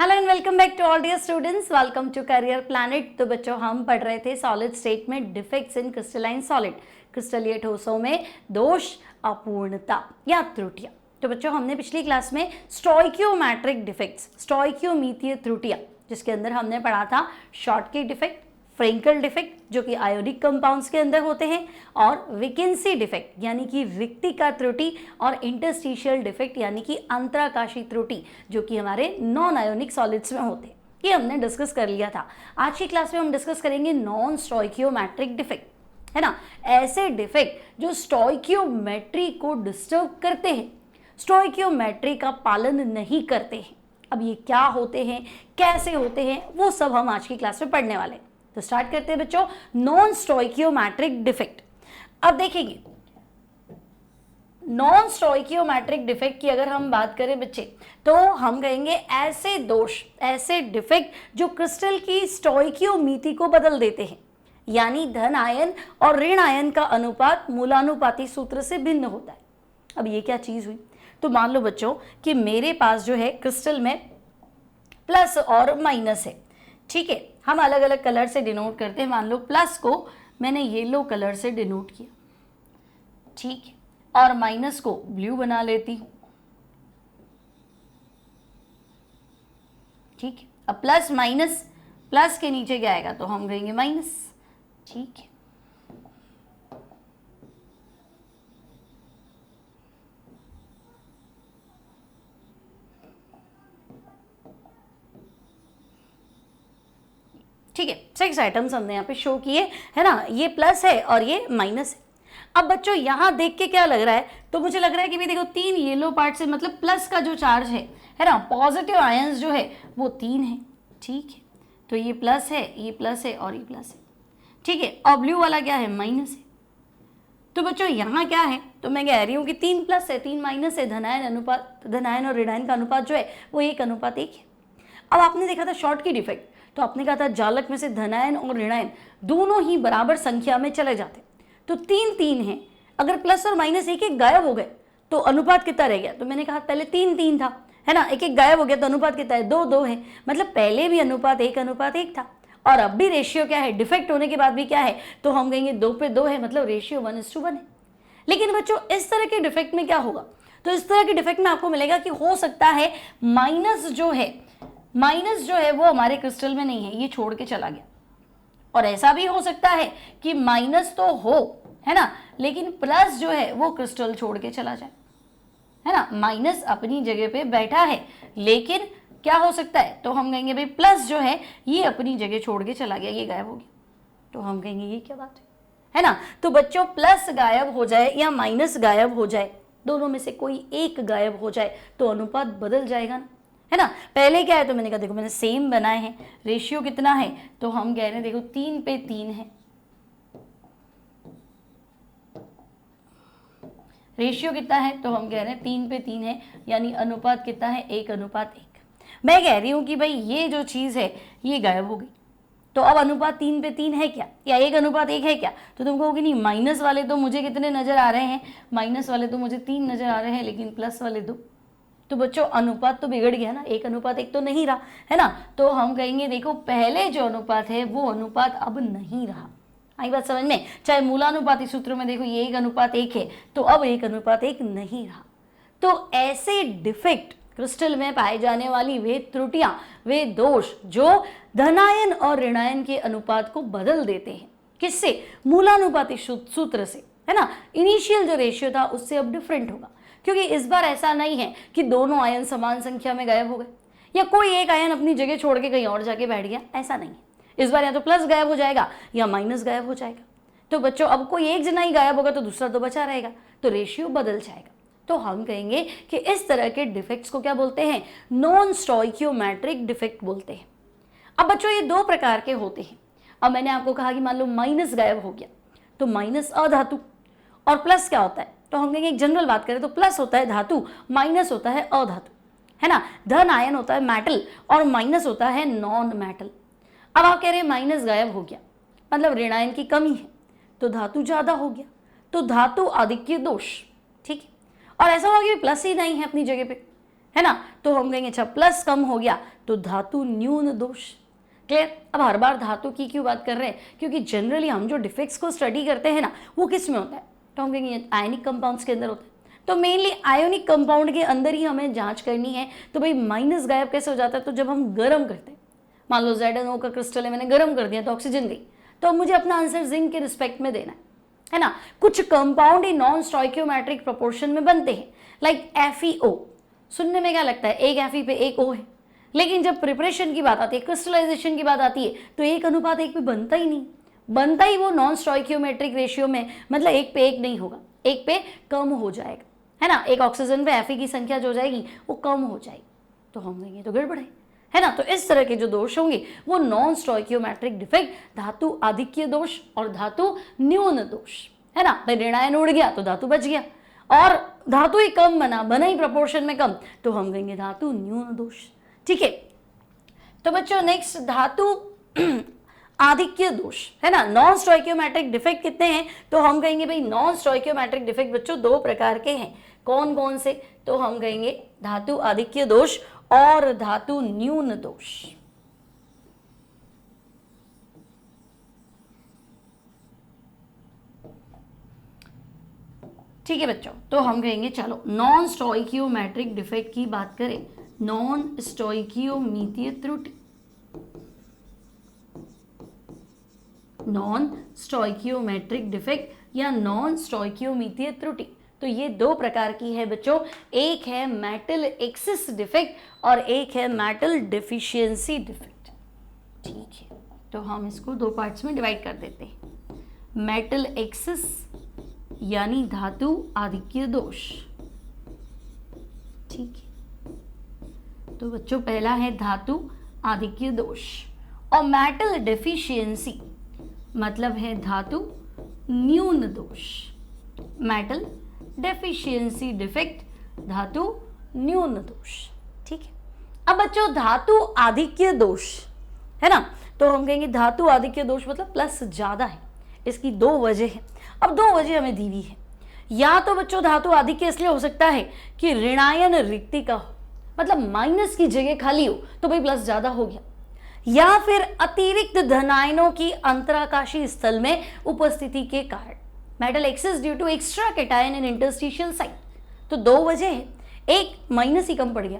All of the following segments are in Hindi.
Hello and welcome back to all dear students, welcome to career planet. तो बच्चों हम पढ़ रहे थे सॉलिड स्टेट में डिफेक्ट्स इन क्रिस्टलाइन सॉलिड, क्रिस्टलीय ठोसों में दोष, अपूर्णता या त्रुटियां। तो बच्चों हमने पिछली क्लास में स्टोइकियोमेट्रिक डिफेक्ट्स, स्टोइकियोमीतीय त्रुटियां, जिसके अंदर हमने पढ़ा था शॉर्टकी डिफेक्ट, फ्रेंकल डिफेक्ट जो कि आयोनिक कंपाउंड्स के अंदर होते हैं, और वैकेंसी डिफेक्ट यानी कि रिक्ति का त्रुटि, और इंटरस्टिशियल डिफेक्ट यानी कि अंतराकाशी त्रुटि जो कि हमारे नॉन आयोनिक सॉलिड्स में होते हैं। ये हमने डिस्कस कर लिया था। आज की क्लास में हम डिस्कस करेंगे नॉन स्टोइकियोमेट्रिक डिफेक्ट, है ना, ऐसे डिफेक्ट जो स्टोइकियोमेट्री को डिस्टर्ब करते हैं, स्टोइकियोमेट्री का पालन नहीं करते हैं। अब ये क्या होते हैं, कैसे होते हैं, वो सब हम आज की क्लास में पढ़ने वाले हैं। तो स्टार्ट करते हैं बच्चों, नॉन स्टोइकियोमेट्रिक डिफेक्ट। अब देखेंगे नॉन स्टोइकियोमेट्रिक डिफेक्ट की अगर हम बात करें बच्चे, तो हम कहेंगे ऐसे दोष, ऐसे डिफेक्ट जो क्रिस्टल की स्टोइकियोमीति को बदल देते हैं, यानी धन आयन और ऋण आयन का अनुपात मूलानुपाती सूत्र से भिन्न होता है। अब ये क्या चीज हुई, तो मान लो बच्चों कि मेरे पास जो है क्रिस्टल में प्लस और माइनस है, ठीक है। हम अलग अलग कलर से डिनोट करते हैं। मान लो प्लस को मैंने येलो कलर से डिनोट किया, ठीक है, और माइनस को ब्लू बना लेती हूं, ठीक है। अब प्लस माइनस, प्लस के नीचे क्या आएगा तो हम कहेंगे माइनस, ठीक है। ठीक है, 6 आइटम्स हमने यहाँ पे शो किए, है ना, ये प्लस है और ये माइनस है। अब बच्चों यहाँ देख के क्या लग रहा है, तो मुझे लग रहा है कि भाई देखो 3 येलो पार्ट से मतलब प्लस का जो चार्ज है ना, पॉजिटिव आयंस जो है वो 3 है, ठीक है। तो ये प्लस है, ये प्लस है और ये प्लस है, ठीक है। और ब्लू वाला क्या है, माइनस है। तो बच्चों यहाँ क्या है, तो मैं कह रही हूँ कि 3 प्लस है, 3 माइनस है, धनायन अनुपात, धनायन और ऋणायन का अनुपात जो है वो 1:1 है। अब आपने देखा था शॉर्ट की डिफेक्ट, तो आपने कहा था जालक में से धनायन और ऋणायन दोनों ही बराबर संख्या में चले जाते, तो 3-3 है। अगर प्लस और माइनस एक एक गायब हो गए तो अनुपात कितना रह गया, तो मैंने कहा पहले 3-3 था, है ना, एक एक गायब हो गया तो अनुपात कितना है, 2-2 है। मतलब पहले भी अनुपात 1:1 था और अब भी रेशियो क्या है, डिफेक्ट होने के बाद भी क्या है, तो हम कहेंगे 2:2 है, मतलब रेशियो 1:1 है। लेकिन बच्चों इस तरह के डिफेक्ट में क्या होगा, तो इस तरह के डिफेक्ट में आपको मिलेगा कि हो सकता है माइनस जो है वो हमारे क्रिस्टल में नहीं है, ये छोड़ के चला गया। और ऐसा भी हो सकता है कि माइनस तो हो, है ना, लेकिन प्लस जो है वो क्रिस्टल छोड़ के चला जाए, है ना। माइनस अपनी जगह पे बैठा है, लेकिन क्या हो सकता है, तो हम कहेंगे भाई प्लस जो है ये अपनी जगह छोड़ के चला गया, ये गायब हो गया, तो हम कहेंगे ये क्या बात है ना। तो बच्चों प्लस गायब हो जाए या माइनस गायब हो जाए, दोनों में से कोई एक गायब हो जाए तो अनुपात बदल जाएगा ना, है ना। पहले क्या है, तो मैंने कहा देखो मैंने सेम बनाए हैं, रेशियो कितना है, तो हम कह रहे हैं देखो 3:3 है, रेशियो कितना है, तो हम कह रहे हैं 3:3 है, यानी अनुपात कितना है, 1:1। मैं कह रही हूं कि भाई ये जो चीज है ये गायब हो गई, तो अब अनुपात 3:3 है क्या, या 1:1 है क्या, तो तुम कहोगे नहीं माइनस वाले तो मुझे कितने नजर आ रहे हैं, माइनस वाले तो मुझे 3 नजर आ रहे हैं, लेकिन प्लस वाले 2, तो बच्चों अनुपात तो बिगड़ गया ना, 1:1 तो नहीं रहा, है ना। तो हम कहेंगे देखो पहले जो अनुपात है वो अनुपात अब नहीं रहा। आई बात समझ में, चाहे मूलानुपाती सूत्र में देखो ये 1:1 है, तो अब 1:1 नहीं रहा। तो ऐसे डिफेक्ट क्रिस्टल में पाए जाने वाली वे त्रुटियां, वे दोष जो धनायन और ऋणायन के अनुपात को बदल देते हैं, किससे, मूलानुपाती सूत्र से, है ना। इनिशियल जो रेशियो था उससे अब डिफरेंट होगा, क्योंकि इस बार ऐसा नहीं है कि दोनों आयन समान संख्या में गायब हो गए या कोई एक आयन अपनी जगह छोड़ के कहीं और जाके बैठ गया, ऐसा नहीं है। इस बार या तो प्लस गायब हो जाएगा या माइनस गायब हो जाएगा। तो बच्चों अब कोई एक जना ही गायब होगा तो दूसरा तो बचा रहेगा, तो रेशियो बदल जाएगा। तो हम कहेंगे कि इस तरह के डिफेक्ट्स को क्या बोलते हैं, नॉन स्टोइकियोमेट्रिक डिफेक्ट बोलते हैं। अब बच्चों ये 2 प्रकार के होते हैं। अब मैंने आपको कहा कि मान लो माइनस गायब हो गया, तो माइनस अधातु, और प्लस क्या होता है, तो हम कहेंगे एक जनरल बात करें तो प्लस होता है धातु, माइनस होता है अधातु, है ना। धन आयन होता है मेटल और माइनस होता है नॉन मेटल। अब आप कह रहे हैं माइनस गायब हो गया, मतलब ऋणायन की कमी है, तो धातु ज्यादा हो गया, तो धातु आधिक्य दोष, ठीक है। और ऐसा हुआ कि प्लस ही नहीं है अपनी जगह पे, है ना, तो हम कहेंगे अच्छा प्लस कम हो गया तो धातु न्यून दोष। क्लियर। अब हर बार धातु की क्यों बात कर रहे हैं, क्योंकि जनरली हम जो डिफेक्ट्स को स्टडी करते हैं ना वो किस में होता है, तो हम कहेंगे आयनिक कंपाउंड्स के अंदर होता है। तो मेनली आयोनिक कंपाउंड के अंदर ही हमें जांच करनी है। तो भाई माइनस गायब कैसे हो जाता है, तो जब हम गर्म करते हैं, मान लो ZnO का क्रिस्टल है, मैंने गर्म कर दिया तो ऑक्सीजन गई, तो अब मुझे अपना आंसर जिंक के रिस्पेक्ट में देना है ना। कुछ कंपाउंड ही नॉन स्टोइकियोमेट्रिक प्रोपोर्शन में बनते हैं, लाइक FeO। सुनने में क्या लगता है, एक Fe पे एक O है, लेकिन जब प्रिपरेशन की बात आती है, क्रिस्टलाइजेशन की बात आती है, तो 1:1 पे बनता ही नहीं, बनता ही वो नॉन स्टोइकियोमेट्रिक रेशियो में, मतलब 1 पे 1 नहीं होगा, 1 पे कम हो जाएगा, है ना। एक ऑक्सीजन पे Fe की संख्या जो हो जाएगी वो कम हो जाएगी, तो हम कहेंगे तो गड़बड़ है ना। तो इस तरह के जो दोष होंगे वो नॉन स्टोइकियोमेट्रिक डिफेक्ट, धातु आधिक्य दोष और धातु न्यून दोष, है ना। ऋणायन उड़ गया तो धातु बच गया, और धातु ही कम बना ही प्रोपोर्शन में कम, तो हम कहेंगे धातु न्यून दोष। ठीक है, तो बच्चों नेक्स्ट धातु आधिक्य दोष, है ना। नॉन स्टोइकियोमेट्रिक डिफेक्ट कितने हैं, तो हम कहेंगे भाई नॉन स्टोइकियोमेट्रिक डिफेक्ट बच्चों 2 प्रकार के हैं। कौन कौन से, तो हम कहेंगे धातु आधिक्य दोष और धातु न्यून दोष। ठीक है बच्चों, तो हम कहेंगे चलो नॉन स्टोइकियोमेट्रिक डिफेक्ट की बात करें, नॉन स्टोइकियोमीतीय त्रुटि, नॉन स्टोइकियोमेट्रिक डिफेक्ट या नॉन स्टोइकियोमीतीय त्रुटि, तो ये 2 प्रकार की है बच्चों। एक है मेटल एक्सिस डिफेक्ट और एक है मेटल डेफिशिएंसी डिफेक्ट। ठीक है, तो हम इसको 2 पार्ट्स में डिवाइड कर देते हैं। मेटल एक्सिस यानी धातु आधिक्य दोष। ठीक है, तो बच्चों पहला है धातु आधिक्य दोष, और मेटल डेफिशिएंसी मतलब है धातु न्यून दोष। मेटल डेफिशिएंसी डिफेक्ट धातु न्यून दोष। ठीक है, अब बच्चों धातु आधिक्य दोष, है ना, तो हम कहेंगे धातु आधिक्य दोष मतलब प्लस ज्यादा है। इसकी 2 वजह है। अब 2 वजह हमें दी हुई है, या तो बच्चों धातु आधिक्य इसलिए हो सकता है कि ऋणायन रिक्ति का हो, मतलब माइनस की जगह खाली हो तो भाई प्लस ज्यादा हो गया, या फिर अतिरिक्त धनायनों की अंतराकाशी स्थल में उपस्थिति के कारण, metal excess due to extra cation in interstitial site. तो 2 वजह है, एक माइनस ही कम पड़ गया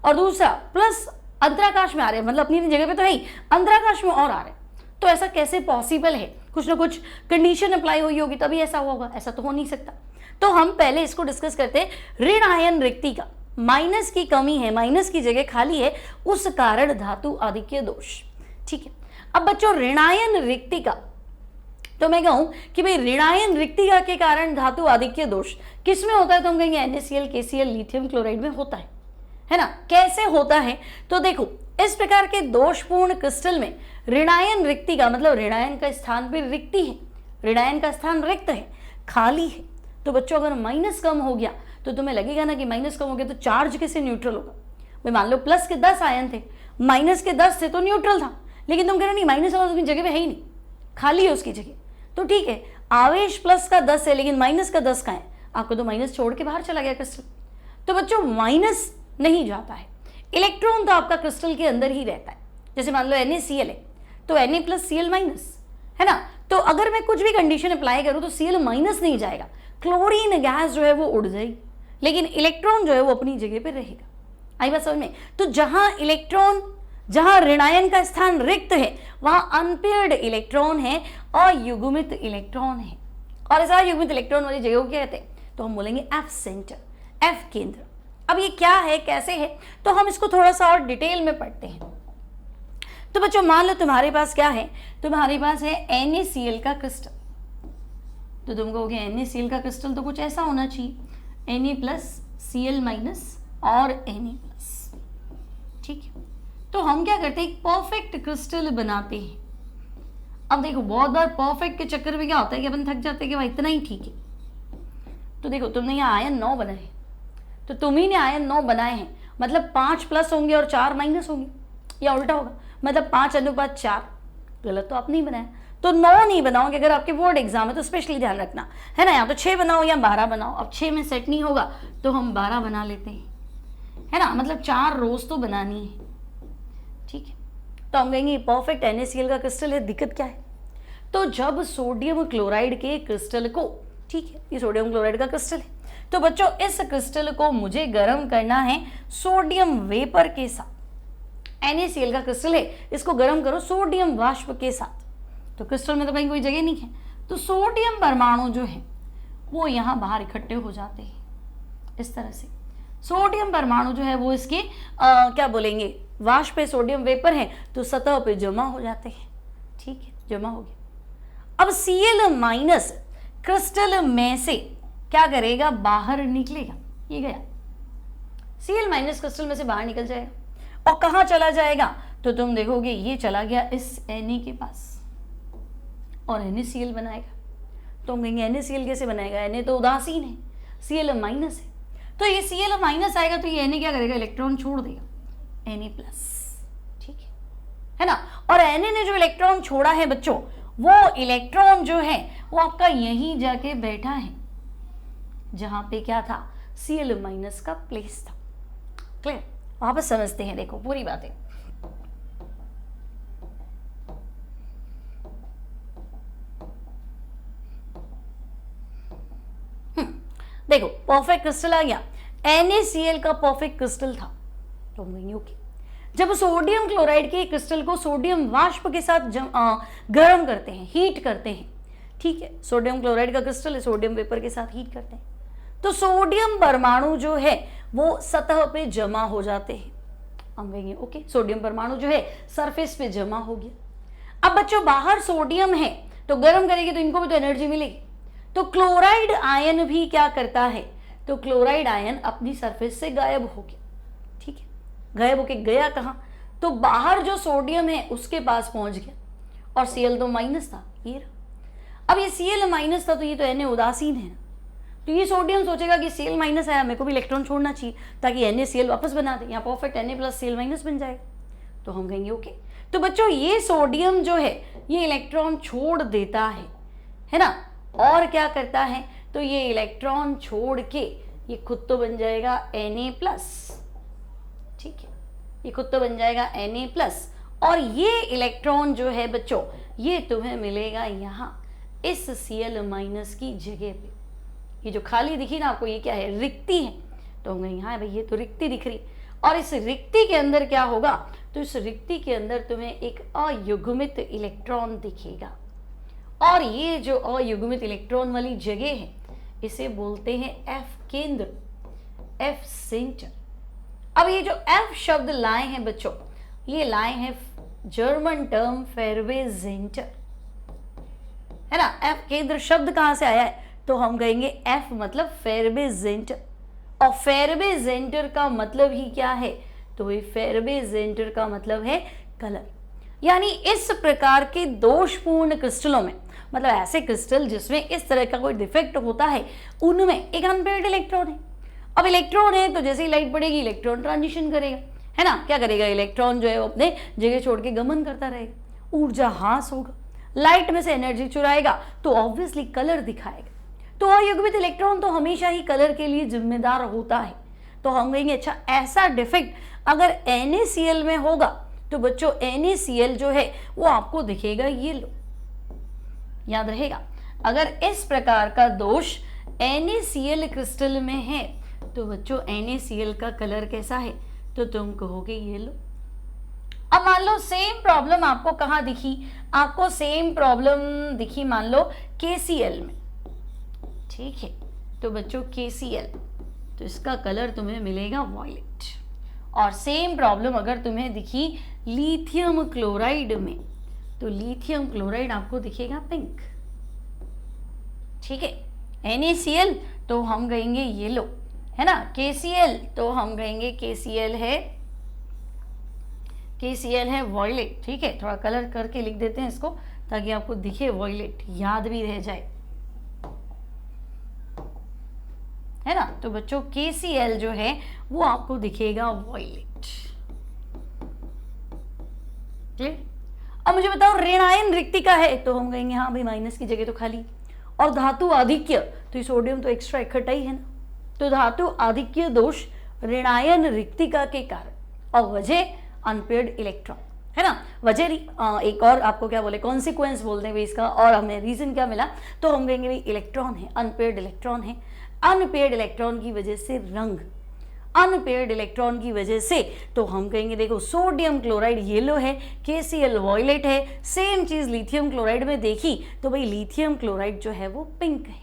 और दूसरा प्लस अंतराकाश में आ रहे हैं, मतलब अपनी जगह पे तो है ही, अंतराकाश में और आ रहे हैं। तो ऐसा कैसे पॉसिबल है, कुछ ना कुछ कंडीशन अप्लाई हुई होगी तभी ऐसा होगा, ऐसा तो हो नहीं सकता। तो हम पहले इसको डिस्कस करते हैं, ऋण आयन रिक्ति का, माइनस की कमी है, माइनस की जगह खाली है, उस कारण धातु आधिक्य दोष। ठीक है, अब बच्चों ऋणायन रिक्ति का, तो मैं कहूं कि भाई ऋणायन रिक्तिका के कारण धातु आधिक्य दोष किस में होता है, तो हम कहेंगे NaCl KCl लिथियम क्लोराइड में होता है ना। कैसे होता है, तो देखो इस प्रकार के दोषपूर्ण क्रिस्टल में ऋणायन रिक्तिका मतलब ऋणायन का स्थान भी रिक्ति है, ऋणायन का स्थान रिक्त है, खाली है। तो बच्चों अगर माइनस कम हो गया तो तुम्हें लगेगा ना कि माइनस कम हो गया तो चार्ज कैसे न्यूट्रल होगा। भाई मान लो प्लस के 10 आयन थे, माइनस के 10 थे तो न्यूट्रल था, लेकिन तुम कह रहे नहीं माइनस वाला अपनी जगह पे है ही नहीं, खाली है उसकी जगह। तो ठीक है, आवेश प्लस का 10 है लेकिन माइनस का 10 का है, आपको तो माइनस छोड़ के बाहर चला गया क्रिस्टल। तो बच्चों माइनस नहीं जाता है, इलेक्ट्रॉन तो आपका क्रिस्टल के अंदर ही रहता है। जैसे मान लो NaCl है तो Na+Cl- है ना। तो अगर मैं कुछ भी कंडीशन अप्लाई करूं तो Cl- नहीं जाएगा, क्लोरीन गैस जो है वो उड़ जाएगी, लेकिन इलेक्ट्रॉन जो है वो अपनी जगह पे रहेगा। आई बात समझ में। तो जहां ऋणायन का स्थान रिक्त है वहां अनपेयर्ड इलेक्ट्रॉन है, अयुग्मित इलेक्ट्रॉन है, और इस अयुग्मित इलेक्ट्रॉन वाली जगह को क्या कहते हैं, तो हम बोलेंगे F सेंटर, F केंद्र। अब ये क्या है, कैसे है, तो हम इसको थोड़ा सा और डिटेल में पढ़ते हैं। तो बच्चों मान लो तुम्हारे पास क्या है, तुम्हारे पास है NaCl का क्रिस्टल, तो तुम कहोगे NaCl का क्रिस्टल तो कुछ ऐसा होना चाहिए, Na+Cl- और Na+। ठीक है, तो हम क्या करते हैं, एक परफेक्ट क्रिस्टल बनाते हैं। अब देखो बहुत बार परफेक्ट के चक्कर में क्या होता है कि अपन थक जाते हैं कि भाई इतना ही ठीक है। तो देखो तुमने यहाँ आयन 9 बनाए, तो तुम्ही ने आयन 9 बनाए हैं, मतलब 5 प्लस होंगे और 4 माइनस होंगे, या उल्टा होगा, मतलब 5:4। गलत तो आप नहीं बनाया, तो 9 नहीं बनाओगे। अगर आपके बोर्ड एग्जाम है तो स्पेशली ध्यान रखना, है ना। या तो 6 बनाओ या 12 बनाओ। अब 6 में सेट नहीं होगा तो हम 12 बना लेते हैं, है ना, मतलब 4 रोज तो बनानी है, ठीक है। तो हम कहेंगे परफेक्ट NaCl का क्रिस्टल है, दिक्कत क्या है? तो जब सोडियम क्लोराइड के क्रिस्टल को, ठीक है, ये सोडियम क्लोराइड का क्रिस्टल है, तो बच्चों इस क्रिस्टल को मुझे गर्म करना है सोडियम वेपर के साथ। NaCl का क्रिस्टल है, इसको गर्म करो सोडियम वाष्प के साथ। तो क्रिस्टल में तो कहीं कोई जगह नहीं है, तो सोडियम परमाणु जो है वो यहाँ बाहर इकट्ठे हो जाते हैं इस तरह से। सोडियम परमाणु जो है वो इसके क्या बोलेंगे, वाष्प पे सोडियम वेपर है तो सतह पे जमा हो जाते हैं, ठीक है, जमा हो गया। अब Cl- क्रिस्टल में से क्या करेगा, बाहर निकलेगा, ये गया Cl- क्रिस्टल में से बाहर निकल जाएगा और कहां चला जाएगा, तो तुम देखोगे ये चला गया इस Na के पास और NaCl बनाएगा। तो हम कहेंगे NaCl कैसे बनाएगा, Na तो उदासीन है, Cl- है, तो ये Cl- आएगा तो ये Na क्या करेगा, इलेक्ट्रॉन छोड़ देगा, Na+, ठीक है ना। और Na ने जो इलेक्ट्रॉन छोड़ा है बच्चों, वो इलेक्ट्रॉन जो है वो आपका यहीं जाके बैठा है जहां पे क्या था, Cl- का प्लेस था। क्लियर, वापस समझते हैं, देखो पूरी बातें। देखो परफेक्ट क्रिस्टल आ गया, NaCl का परफेक्ट क्रिस्टल था, तो हम ओके। जब सोडियम क्लोराइड के क्रिस्टल को सोडियम वाष्प के साथ गर्म करते हैं, हीट करते हैं, ठीक है, सोडियम क्लोराइड का क्रिस्टल है, सोडियम वेपर के साथ हीट करते हैं, तो सोडियम परमाणु जो है वो सतह पे जमा हो जाते हैं। हम कहेंगे ओके, सोडियम परमाणु जो है सरफेस पे जमा हो गया। अब बच्चों बाहर सोडियम है तो गर्म करेंगे तो इनको भी तो एनर्जी मिलेगी, तो क्लोराइड आयन भी क्या करता है, तो क्लोराइड आयन अपनी सरफेस से गायब हो गया, ठीक है, गायब होके गया कहां, तो बाहर जो सोडियम है उसके पास पहुंच गया, और Cl तो माइनस था, ये रहा। अब ये Cl- था तो ये तो Na उदासीन है ना, तो ये सोडियम सोचेगा कि Cl- आया, मेरे को भी इलेक्ट्रॉन छोड़ना चाहिए ताकि NaCl वापस बना दे, यहाँ परफेक्ट Na+ Cl- बन जाएगा। तो हम कहेंगे ओके। तो बच्चों ये सोडियम जो है ये इलेक्ट्रॉन छोड़ देता है ना, और क्या करता है, तो ये इलेक्ट्रॉन छोड़ के ये खुद तो बन जाएगा Na+, ठीक है, ये खुद तो बन जाएगा Na+, और ये इलेक्ट्रॉन जो है बच्चों ये तुम्हें मिलेगा यहाँ इस Cl- की जगह पे। ये जो खाली दिखी ना आपको, ये क्या है, रिक्ति है, तो हम कहेंगे हाँ भाई ये तो रिक्ति दिख रही, और इस रिक्ति के अंदर क्या होगा, तो इस रिक्ति के अंदर तुम्हें एक अयुग्मित इलेक्ट्रॉन दिखेगा, और ये जो अयुग्मित इलेक्ट्रॉन वाली जगह है इसे बोलते हैं F केंद्र, F सेंटर। अब ये जो F शब्द लाए हैं बच्चों, ये लाए हैं जर्मन टर्म फेरवे जेंटर, है ना। F केंद्र शब्द कहां से आया है, तो हम कहेंगे F मतलब फेरबे जेंटर, और फेरबे जेंटर का मतलब ही क्या है, तो ये फेरबे जेंटर का मतलब है कलर। यानी इस प्रकार के दोषपूर्ण क्रिस्टलों में, मतलब ऐसे क्रिस्टल जिसमें इस तरह का कोई डिफेक्ट होता है, उनमें एक अनपेयर्ड इलेक्ट्रॉन है। अब इलेक्ट्रॉन है तो जैसे ही लाइट पड़ेगी इलेक्ट्रॉन ट्रांजिशन करेगा, है ना, क्या करेगा, इलेक्ट्रॉन जो है वो अपने जगह छोड़ के गमन करता रहेगा, ऊर्जा ह्रास होगा, लाइट में से एनर्जी चुराएगा तो ऑब्वियसली कलर दिखाएगा। तो अयुग्मित इलेक्ट्रॉन तो हमेशा ही कलर के लिए जिम्मेदार होता है। तो हम कहेंगे अच्छा ऐसा डिफेक्ट अगर NaCl में होगा तो बच्चों NaCl जो है वो आपको दिखेगा ये लो, याद रहेगा। अगर इस प्रकार का दोष NaCl क्रिस्टल में है तो बच्चों NaCl का कलर कैसा है, तो तुम कहोगे ये लो। अब मान लो सेम प्रॉब्लम आपको कहाँ दिखी, आपको सेम प्रॉब्लम दिखी मान लो KCl में, ठीक है, तो बच्चों KCl, तो इसका कलर तुम्हें मिलेगा वॉयलेट। और सेम प्रॉब्लम अगर तुम्हें दिखी लिथियम क्लोराइड में, तो लिथियम क्लोराइड आपको दिखेगा पिंक, ठीक है। NaCl तो हम कहेंगे येलो, है ना। KCl तो हम कहेंगे KCl है वॉयलेट, ठीक है। थोड़ा कलर करके लिख देते हैं इसको ताकि आपको दिखे वॉयलेट, याद भी रह जाए, है ना। तो बच्चों KCl जो है वो आपको दिखेगा वॉयलेट, क्लियर। अब मुझे बताओ ऋणायन रिक्तिका है, तो हम कहेंगे हाँ भाई माइनस की जगह तो खाली, और धातु आधिक्य, तो ये सोडियम तो एक्स्ट्रा इकट्ठा ही है ना, तो धातु आधिक्य दोष ऋणायन रिक्तिका के कारण और वजह अनपेयर्ड इलेक्ट्रॉन, है ना। वजह एक और आपको क्या बोले कॉन्सिक्वेंस बोलते हैं इसका, और हमें रीजन क्या मिला तो हम कहेंगे भाई इलेक्ट्रॉन है, अनपेयर्ड इलेक्ट्रॉन है। अनपेयर्ड इलेक्ट्रॉन की वजह से रंग, अनपेयर्ड इलेक्ट्रॉन की वजह से तो हम कहेंगे देखो सोडियम क्लोराइड येलो है, KCl वॉयलेट है। सेम चीज लिथियम क्लोराइड में देखी तो भाई लिथियम क्लोराइड जो है वो पिंक है,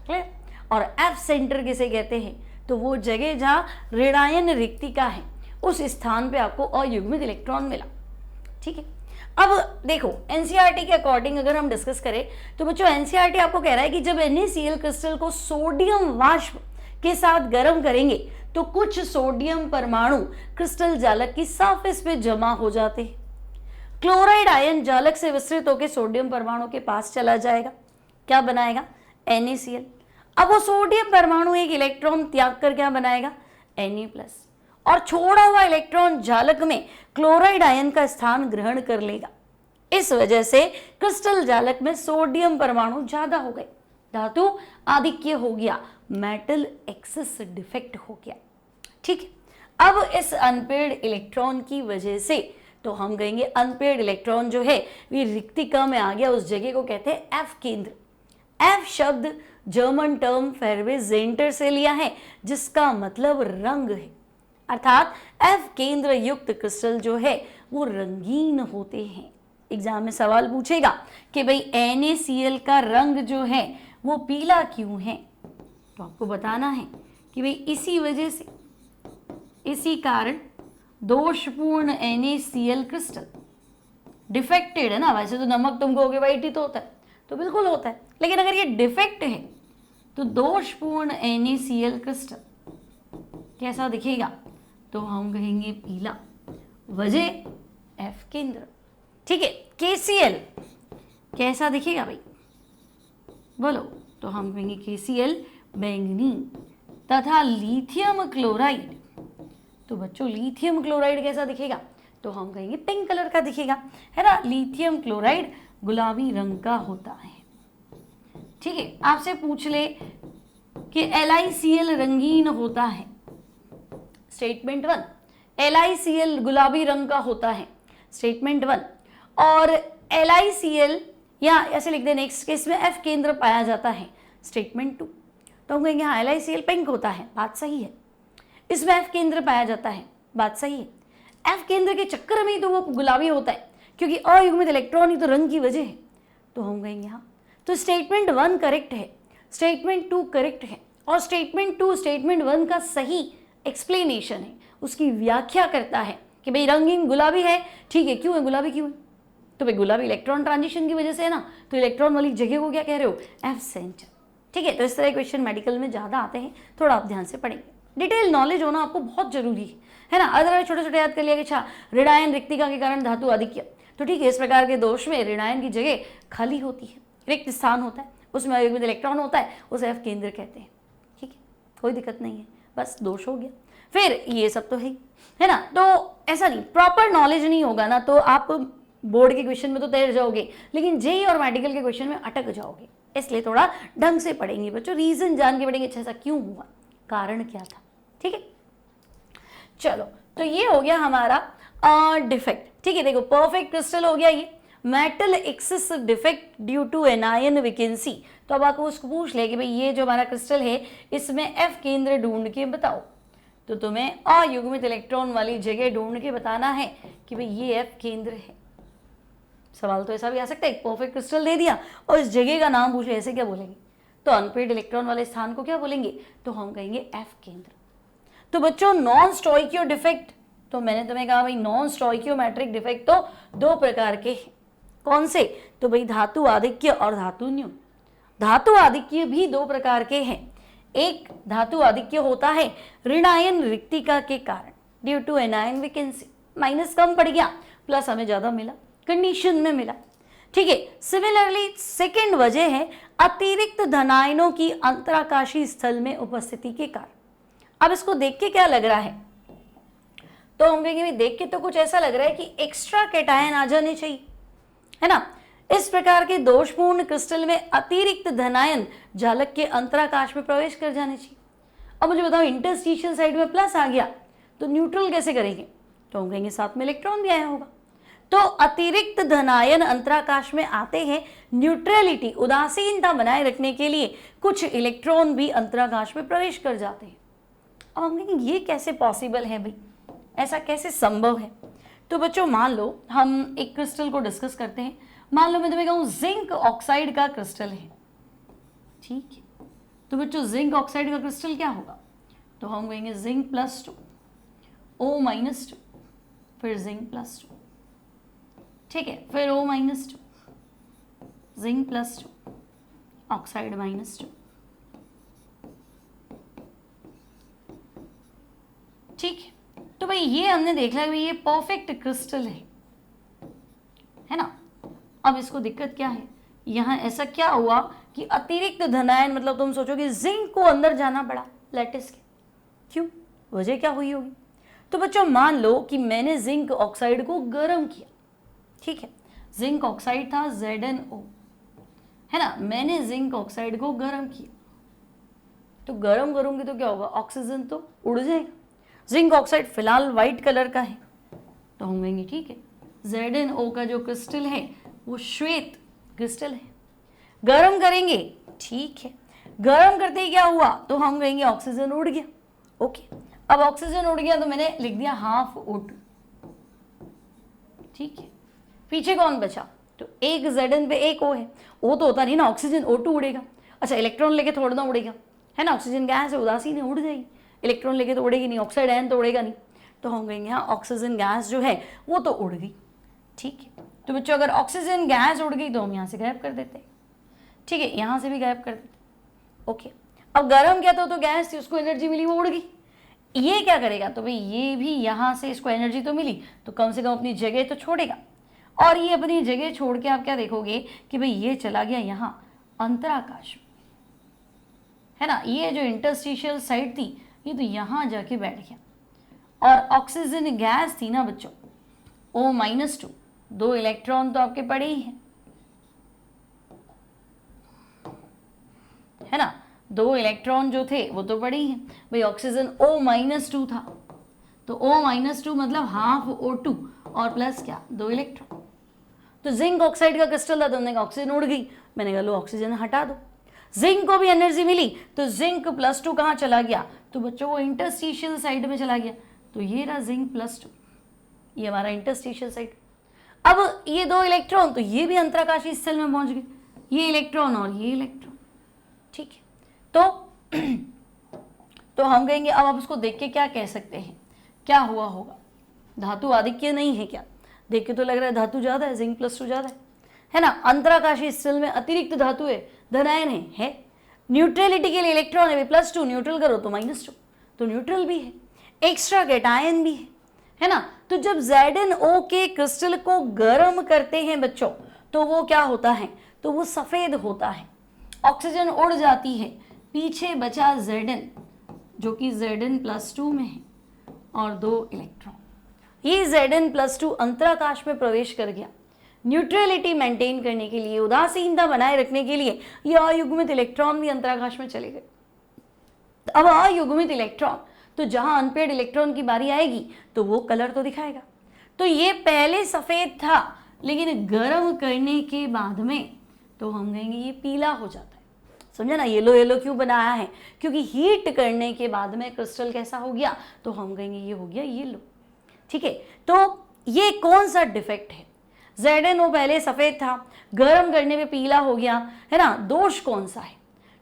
क्लियर। और F सेंटर किसे कहते हैं तो वो जगह जहां ऋणायन रिक्तिका है उस स्थान पे आपको अयुग्मित इलेक्ट्रॉन मिला, ठीक है। अब देखो एनसीईआरटी के अकॉर्डिंग अगर हम डिस्कस करें तो बच्चों एनसीईआरटी आपको कह रहा है कि जब NaCl क्रिस्टल को सोडियम वाष्प के साथ गर्म करेंगे तो कुछ सोडियम परमाणु क्रिस्टल जालक की सरफेस पे जमा हो जाते हैं। क्लोराइड आयन जालक से विस्तृत होकर सोडियम परमाणु के पास चला जाएगा, क्या बनाएगा NaCl। अब वो सोडियम परमाणु एक इलेक्ट्रॉन त्याग कर क्या बनाएगा Na+, और छोड़ा हुआ इलेक्ट्रॉन जालक में क्लोराइड आयन का स्थान ग्रहण कर लेगा। इस वजह से क्रिस्टल जालक में सोडियम परमाणु ज्यादा हो गए, धातु आधिक्य हो गया, मेटल एक्सेस डिफेक्ट हो गया, ठीक है। अब इस अनपेयर्ड इलेक्ट्रॉन की वजह से तो हम कहेंगे अनपेयर्ड इलेक्ट्रॉन जो है वो रिक्तिका में आ गया, उस जगह को कहते हैं F केंद्र। F शब्द जर्मन टर्म फेरवे-ज़ेंटर से लिया है जिसका मतलब रंग है, अर्थात F केंद्र युक्त क्रिस्टल जो है वो रंगीन होते हैं। एग्जाम में सवाल पूछेगा कि भाई NaCl का रंग जो है वो पीला क्यों है, तो आपको बताना है कि भाई इसी वजह से, इसी कारण दोषपूर्ण NaCl क्रिस्टल डिफेक्टेड है ना। वैसे तो नमक तुम कहोगे वाइट ही तो होता है, तो बिल्कुल होता है, लेकिन अगर ये डिफेक्ट है तो दोषपूर्ण NaCl क्रिस्टल कैसा दिखेगा तो हम कहेंगे पीला, वजह F केंद्र, ठीक है। KCl कैसा दिखेगा भाई बोलो, तो हम कहेंगे KCl बैंगनी, तथा लिथियम क्लोराइड, तो बच्चों लिथियम क्लोराइड कैसा दिखेगा तो हम कहेंगे पिंक कलर का दिखेगा, है ना। लिथियम क्लोराइड गुलाबी रंग का होता है, ठीक है। आपसे पूछ ले कि LiCl रंगीन होता है, स्टेटमेंट 1, LiCl गुलाबी रंग का होता है, स्टेटमेंट 1, और LiCl या ऐसे लिख दे नेक्स्ट केस में F केंद्र पाया जाता है, स्टेटमेंट 2। तो हम कहेंगे हाँ LiCl पिंक होता है, बात सही है, इसमें F केंद्र पाया जाता है, बात सही है। F केंद्र के चक्कर में ही तो वो गुलाबी होता है क्योंकि अयुग्मित इलेक्ट्रॉन ही तो रंग की वजह है, तो हम कहेंगे हाँ। तो स्टेटमेंट 1 करेक्ट है, स्टेटमेंट 2 करेक्ट है, और स्टेटमेंट 2 स्टेटमेंट 1 का सही एक्सप्लेनेशन है, उसकी व्याख्या करता है कि भाई रंगीन गुलाबी है, ठीक है, क्यों है गुलाबी, क्यों है तो भाई गुलाबी इलेक्ट्रॉन ट्रांजिशन की वजह से है ना, तो इलेक्ट्रॉन वाली जगह को क्या कह रहे हो F सेंटर, ठीक है। तो इस तरह क्वेश्चन मेडिकल में ज़्यादा आते हैं, थोड़ा आप ध्यान से पढ़ेंगे, डिटेल नॉलेज होना आपको बहुत जरूरी है ना। अदरवाइज छोटे छोटे याद कर लिया कि अच्छा ऋणायन रिक्तिका के कारण धातु आधिक्य, तो ठीक है, इस प्रकार के दोष में ऋणायन की जगह खाली होती है, रिक्त स्थान होता है, उसमें अयुग्मित इलेक्ट्रॉन होता है, उसे F केंद्र कहते हैं, ठीक है, कोई दिक्कत नहीं है, बस दोष हो गया। फिर ये सब तो है ना, तो ऐसा नहीं प्रॉपर नॉलेज नहीं होगा ना तो आप बोर्ड के क्वेश्चन में तो तैर जाओगे, लेकिन जेई और मेडिकल के क्वेश्चन में अटक जाओगे, इसलिए थोड़ा ढंग से पढ़ेंगे बच्चों, रीजन जान के पढ़ेंगे, अच्छा ऐसा क्यों हुआ, कारण क्या था, ठीक है। चलो तो ये हो गया हमारा डिफेक्ट, ठीक है। देखो परफेक्ट क्रिस्टल हो गया ये, metal excess defect due to anion vacancy, तो अब आपको उसको पूछ ले कि भाई ये जो हमारा क्रिस्टल है इसमें F केंद्र ढूंढ के बताओ, तो तुम्हें अयुग्मित इलेक्ट्रॉन वाली जगह ढूंढ के बताना है कि भाई ये F केंद्र है। सवाल तो ऐसा भी आ सकता है, परफेक्ट क्रिस्टल दे दिया और इस जगह का नाम पूछे, ऐसे क्या बोलेंगे, तो अनपेयर्ड इलेक्ट्रॉन वाले स्थान को क्या बोलेंगे, तो हम कहेंगे F केंद्र। तो बच्चों नॉन स्टोइकियो डिफेक्ट, तो मैंने तुम्हें कहा भाई नॉन स्टोइकियोमेट्रिक डिफेक्ट तो 2 प्रकार के हैं, कौन से, तो भाई धातु आधिक्य और धातु न्यून। धातु आधिक्य भी 2 प्रकार के हैं, एक धातु आधिक्य होता है ऋणायन रिक्तिका के कारण due to anion vacancy, minus कम पड़ गया प्लस हमें ज्यादा मिला, कंडीशन में मिला, ठीक है। सिमिलरली सेकेंड वजह है अतिरिक्त धनायनों की अंतराकाशीय स्थल में उपस्थिति के कारण। अब इसको देख के क्या लग रहा है, तो हम कहेंगे देख के तो कुछ ऐसा लग रहा है कि एक्स्ट्रा कैटायन आ जाने चाहिए, है ना। इस प्रकार के दोषपूर्ण क्रिस्टल में अतिरिक्त धनायन जालक के अंतराकाश में प्रवेश कर जाने चाहिए। अब मुझे बताओ इंटरस्टिशियल साइड में प्लस आ गया तो न्यूट्रल कैसे करेंगे, तो हम कहेंगे साथ में इलेक्ट्रॉन भी आया होगा। तो अतिरिक्त धनायन अंतराकाश में आते हैं न्यूट्रलिटी उदासीनता बनाए रखने के लिए, कुछ इलेक्ट्रॉन भी अंतराकाश में प्रवेश कर जाते हैं। अब हम कहेंगे ये कैसे पॉसिबल है भाई, ऐसा कैसे संभव है। तो बच्चों मान लो हम एक क्रिस्टल को डिस्कस करते हैं, मान लो मैं तुम्हें कहूँ जिंक ऑक्साइड का क्रिस्टल है, ठीक है। तो बच्चों जिंक ऑक्साइड का क्रिस्टल क्या होगा, तो हम कहेंगे जिंक +2 O-2 फिर जिंक +2, ठीक है, फिर O-2 जिंक +2 ऑक्साइड -2, ठीक है। तो भाई ये हमने देख लिया भाई ये परफेक्ट क्रिस्टल है ना। अब इसको दिक्कत क्या है, यहाँ ऐसा क्या हुआ कि अतिरिक्त धनायन, मतलब तुम सोचोगे जिंक को अंदर जाना पड़ा लैटिस के, क्यों, वजह क्या हुई होगी। तो बच्चों मान लो कि मैंने जिंक ऑक्साइड को गर्म किया, ठीक है, जिंक ऑक्साइड था ZnO, है ना, मैंने जिंक ऑक्साइड को गर्म किया, तो गर्म करूंगी तो क्या होगा, ऑक्सीजन तो उड़ जाएगा। जिंक ऑक्साइड फिलहाल व्हाइट कलर का है, तो हम कहेंगे ठीक है ZnO का जो क्रिस्टल है वो श्वेत क्रिस्टल है। गर्म करेंगे, ठीक है, गर्म करते ही क्या हुआ, तो हम कहेंगे ऑक्सीजन उड़ गया, ओके। अब ऑक्सीजन उड़ गया तो मैंने लिख दिया ½ O2, ठीक है। पीछे कौन बचा, तो एक Zn पे एक O है, O तो होता नहीं ना, ऑक्सीजन O2 उड़ेगा। अच्छा इलेक्ट्रॉन लेके थोड़ा ना उड़ेगा, है ना, ऑक्सीजन गैस है उदासीन है, उड़ जाएगी, इलेक्ट्रॉन लेके तो उड़ेगी नहीं, ऑक्साइड आयन तो उड़ेगा नहीं, तो हम कहेंगे हाँ ऑक्सीजन गैस जो है वो तो उड़ गई, ठीक है। तो बच्चों अगर ऑक्सीजन गैस उड़ गई तो हम यहाँ से गायब कर देते हैं, ठीक है, यहाँ से भी गायब कर देते, ओके। अब गर्म क्या था, तो गैस थी, उसको एनर्जी मिली, वो उड़ गई। ये क्या करेगा, तो भाई ये भी यहाँ से इसको एनर्जी तो मिली, तो कम से कम अपनी जगह तो छोड़ेगा, और ये अपनी जगह छोड़ के आप क्या देखोगे कि भाई ये चला गया यहाँ अंतराकाश में, है ना, ये जो इंटरस्टिशियल साइड थी ये तो यहाँ जाके बैठ गया, और ऑक्सीजन गैस थी ना बच्चों O-2, 2 इलेक्ट्रॉन तो आपके पड़े ही हैं, है ना, 2 इलेक्ट्रॉन जो थे वो तो पड़े ही हैं भाई। ऑक्सीजन O-2 था, तो O-2 मतलब ½ O2 और प्लस क्या 2 इलेक्ट्रॉन। तो जिंक ऑक्साइड का क्रिस्टल था, तो हमने कहा ऑक्सीजन उड़ गई, मैंने कहा लो ऑक्सीजन हटा दो, जिंक को भी एनर्जी मिली, तो जिंक +2 कहाँ चला गया, तो बच्चों वो इंटरस्टिशियल साइड में चला गया, तो ये रहा जिंक +2, ये हमारा इंटरस्टिशियल साइड। अब ये 2 इलेक्ट्रॉन तो ये भी अंतराकाशीय स्थल में पहुंच गए, ये इलेक्ट्रॉन और ये इलेक्ट्रॉन, ठीक है। तो हम कहेंगे, अब आप उसको देख के क्या कह सकते हैं, क्या हुआ होगा, धातु आधिक्य नहीं है क्या, देख के तो लग रहा है धातु ज्यादा है, जिंक +2 ज्यादा है ना, अंतराकाशीय स्थल में अतिरिक्त धातु है, धनायन है, न्यूट्रलिटी के लिए इलेक्ट्रॉन है +2, न्यूट्रल करो तो -2, तो न्यूट्रल भी है, एक्स्ट्रा कैटायन भी है ना। तो जब ZnO के क्रिस्टल को गर्म करते हैं बच्चों, तो वो क्या होता है, तो वो सफेद होता है, ऑक्सीजन उड़ जाती है, पीछे बचा Zn जो कि Zn+2 में है और 2 इलेक्ट्रॉन, ये Zn+2 अंतराकाश में प्रवेश कर गया। न्यूट्रलिटी मेंटेन करने के लिए, उदासीनता बनाए रखने के लिए ये अयुग्मित इलेक्ट्रॉन भी अंतराकाश में चले गए। अब अयुग्मित इलेक्ट्रॉन, तो जहां अनपेड इलेक्ट्रॉन की बारी आएगी तो वो कलर तो दिखाएगा। तो ये पहले सफेद था, लेकिन गर्म करने के बाद में तो हम कहेंगे ये पीला हो जाता है, समझे ना, येलो येलो क्यों बनाया है, क्योंकि हीट करने के बाद में क्रिस्टल कैसा हो गया, तो हम कहेंगे ये हो गया येलो, ठीक है। तो ये कौन सा डिफेक्ट है, ZnO पहले सफेद था, गर्म करने पे पीला हो गया, है ना, दोष कौन सा है,